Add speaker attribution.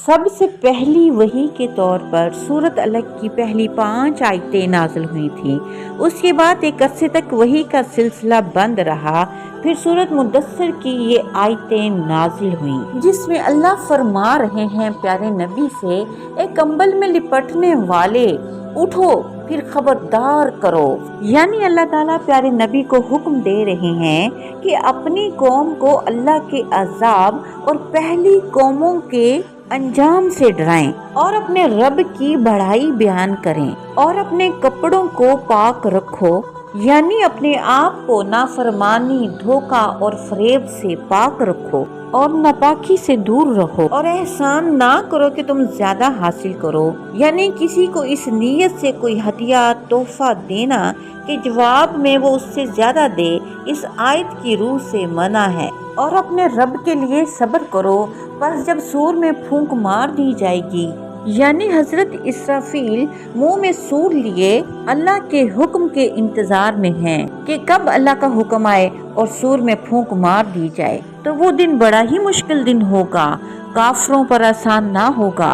Speaker 1: سب سے پہلی وحی کے طور پر سورۃ الگ کی پہلی 5 آیتیں نازل ہوئی تھیں۔ اس کے بعد ایک عرصے تک وحی کا سلسلہ بند رہا، پھر سورۃ مدثر کی یہ آیتیں نازل ہوئیں جس میں اللہ فرما رہے ہیں پیارے نبی سے، اے کمبل میں لپٹنے والے اٹھو پھر خبردار کرو۔ یعنی اللہ تعالیٰ پیارے نبی کو حکم دے رہے ہیں کہ اپنی قوم کو اللہ کے عذاب اور پہلی قوموں کے انجام سے ڈرائیں اور اپنے رب کی بڑائی بیان کریں اور اپنے کپڑوں کو پاک رکھو، یعنی اپنے آپ کو نافرمانی، دھوکہ اور فریب سے پاک رکھو اور ناپاکی سے دور رہو، اور احسان نہ کرو کہ تم زیادہ حاصل کرو، یعنی کسی کو اس نیت سے کوئی ہدیہ تحفہ دینا کہ جواب میں وہ اس سے زیادہ دے، اس آیت کی روح سے منع ہے۔ اور اپنے رب کے لیے صبر کرو، پس جب سور میں پھونک مار دی جائے گی، یعنی حضرت اسرافیل منہ میں سور لیے اللہ کے حکم کے انتظار میں ہیں کہ کب اللہ کا حکم آئے اور سور میں پھونک مار دی جائے، تو وہ دن بڑا ہی مشکل دن ہوگا، کافروں پر آسان نہ ہوگا۔